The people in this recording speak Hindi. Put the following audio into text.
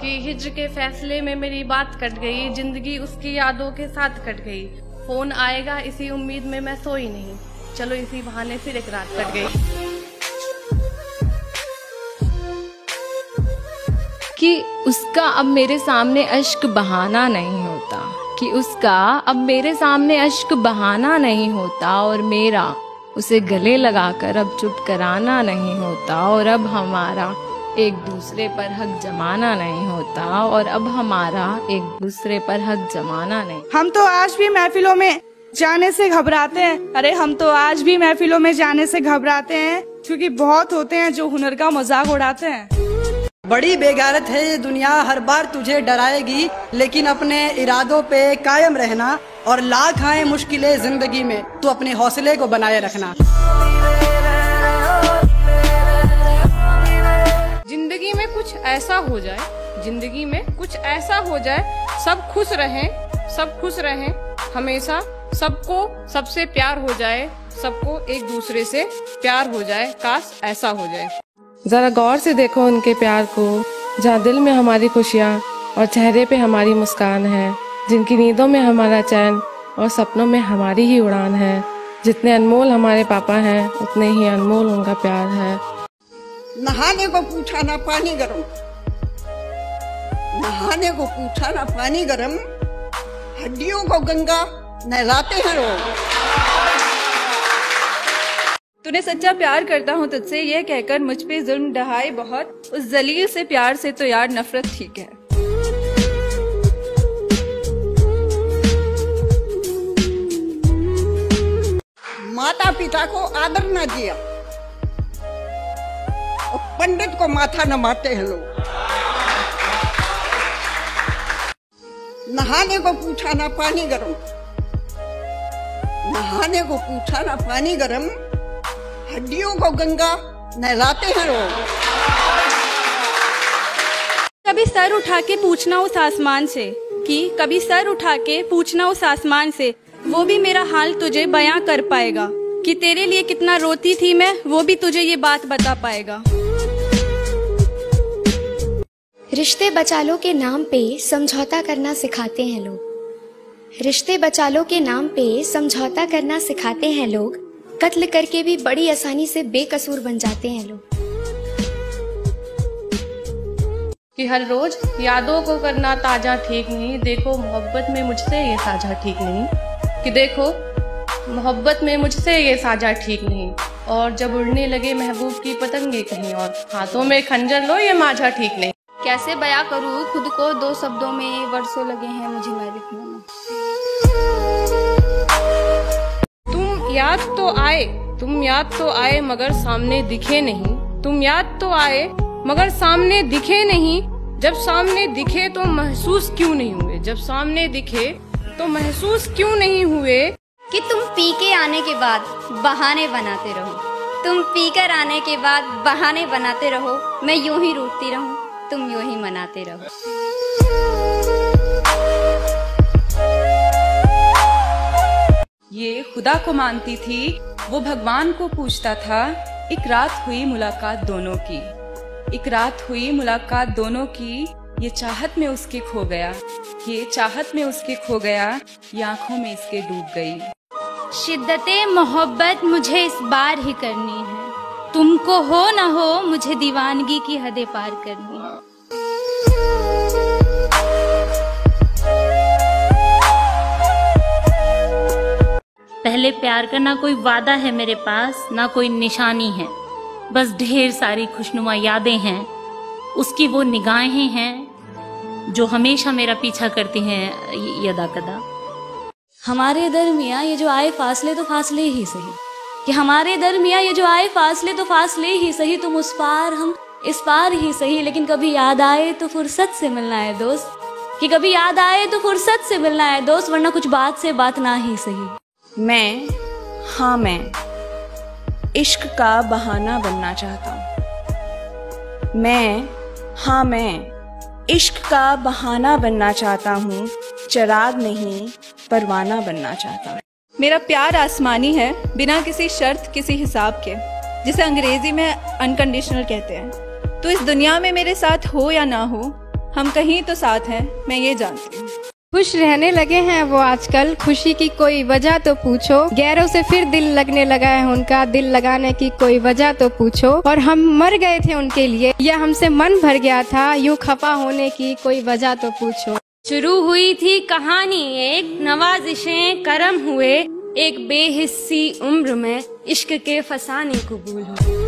कि हिज्र के फैसले में मेरी बात कट गई, जिंदगी उसकी यादों के साथ कट गई। फोन आएगा इसी उम्मीद में मैं सोई नहीं, चलो इसी बहाने फिर एक रात कट गई। कि उसका अब मेरे सामने अश्क बहाना नहीं होता, कि उसका अब मेरे सामने अश्क बहाना नहीं होता, और मेरा उसे गले लगाकर अब चुप कराना नहीं होता, और अब हमारा एक दूसरे पर हक जमाना नहीं होता, और अब हमारा एक दूसरे पर हक जमाना नहीं। हम तो आज भी महफिलों में जाने से घबराते हैं, अरे हम तो आज भी महफिलों में जाने से घबराते हैं, क्योंकि बहुत होते हैं जो हुनर का मजाक उड़ाते हैं। बड़ी बेगैरत है ये दुनिया, हर बार तुझे डराएगी, लेकिन अपने इरादों पे कायम रहना, और लाख आए मुश्किलें जिंदगी में, तू अपने हौसले को बनाए रखना। जिंदगी में कुछ ऐसा हो जाए, जिंदगी में कुछ ऐसा हो जाए, सब खुश रहें, सब खुश रहें हमेशा, सबको सबसे प्यार हो जाए, सबको एक दूसरे से प्यार हो जाए, काश ऐसा हो जाए। जरा गौर से देखो उनके प्यार को, जहाँ दिल में हमारी खुशियाँ और चेहरे पे हमारी मुस्कान है, जिनकी नींदों में हमारा चैन और सपनों में हमारी ही उड़ान है। जितने अनमोल हमारे पापा हैं, उतने ही अनमोल उनका प्यार है। नहाने को पूछा ना पानी गरम, नहाने को पूछा ना पानी गरम, हड्डियों को गंगा नहलाते हैं लोग। तूने सच्चा प्यार करता हूँ तुझसे ये कहकर मुझ पे जुल्म ढहाए बहुत, उस जलील से प्यार से तो यार नफरत ठीक है। माता पिता को आदर न दिया और पंडित को माथा न मारते हैं लोग। नहाने को पूछा ना पानी गरम, नहाने को पूछा ना पानी गरम, हड्डियों को गंगा नहलाते हैं लोग। कभी सर उठा के पूछना उस आसमान से, कि कभी सर उठा के पूछना उस आसमान से, वो भी मेरा हाल तुझे बयां कर पाएगा, कि तेरे लिए कितना रोती थी मैं, वो भी तुझे ये बात बता पाएगा। रिश्ते बचा लो के नाम पे समझौता करना सिखाते हैं लोग, रिश्ते बचा लो के नाम पे समझौता करना सिखाते हैं लोग, कत्ल करके भी बड़ी आसानी से बेकसूर बन जाते हैं लोग। कि हर रोज यादों को करना ताजा ठीक नहीं, देखो मोहब्बत में मुझसे ये साझा ठीक नहीं, कि देखो मोहब्बत में मुझसे ये साझा ठीक नहीं, और जब उड़ने लगे महबूब की पतंगे कहीं और, हाथों में खंजर लो ये माझा ठीक नहीं। कैसे बयां करूँ खुद को दो शब्दों में, वर्षों लगे हैं मुझे मैं लिखने में। तुम याद तो आए, तुम याद तो आए मगर सामने दिखे नहीं, तुम याद तो आए मगर सामने दिखे नहीं, जब सामने दिखे तो महसूस क्यों नहीं हुए, जब सामने दिखे तो महसूस क्यों नहीं हुए। कि तुम पी के आने के बाद बहाने बनाते रहो, तुम पीकर आने के बाद बहाने बनाते रहो, मैं यूं ही रूठती रहूं, तुम यूं ही मनाते रहो। ये खुदा को मानती थी, वो भगवान को पूछता था, एक रात हुई मुलाकात दोनों की, एक रात हुई मुलाकात दोनों की, ये चाहत में उसके खो गया, ये चाहत में उसके खो गया, ये आंखों में इसके डूब गई। शिद्दते मोहब्बत मुझे इस बार ही करनी है, तुमको हो न हो मुझे दीवानगी की हदें पार करनी है। पहले प्यार का ना कोई वादा है मेरे पास, ना कोई निशानी है, बस ढेर सारी खुशनुमा यादें हैं, उसकी वो निगाहें हैं जो हमेशा मेरा पीछा करती हैं यदा कदा। हमारे दरमियाँ ये जो आए फासले तो फासले ही सही, कि हमारे दरमियाँ ये जो आए फासले तो फासले ही सही, तुम उस पार हम इस पार ही सही, लेकिन कभी याद आए तो फुर्सत से मिलना है दोस्त, कि कभी याद आए तो फुर्सत से मिलना है दोस्त, वरना कुछ बात से बात ना ही सही। मैं, हाँ मैं इश्क का बहाना बनना चाहता हूँ, मैं, हाँ मैं इश्क का बहाना बनना चाहता हूँ, चिराग नहीं परवाना बनना चाहता हूँ। मेरा प्यार आसमानी है, बिना किसी शर्त किसी हिसाब के, जिसे अंग्रेजी में अनकंडीशनल कहते हैं। तो इस दुनिया में मेरे साथ हो या ना हो, हम कहीं तो साथ हैं, मैं ये जानती हूँ। खुश रहने लगे हैं वो आजकल, खुशी की कोई वजह तो पूछो। गैरों से फिर दिल लगने लगा है उनका, दिल लगाने की कोई वजह तो पूछो। और हम मर गए थे उनके लिए, या हमसे मन भर गया था, यूं खफा होने की कोई वजह तो पूछो। शुरू हुई थी कहानी एक, नवाजिशें करम हुए, एक बेहिस्सी उम्र में इश्क के फसाने कबूल हुए।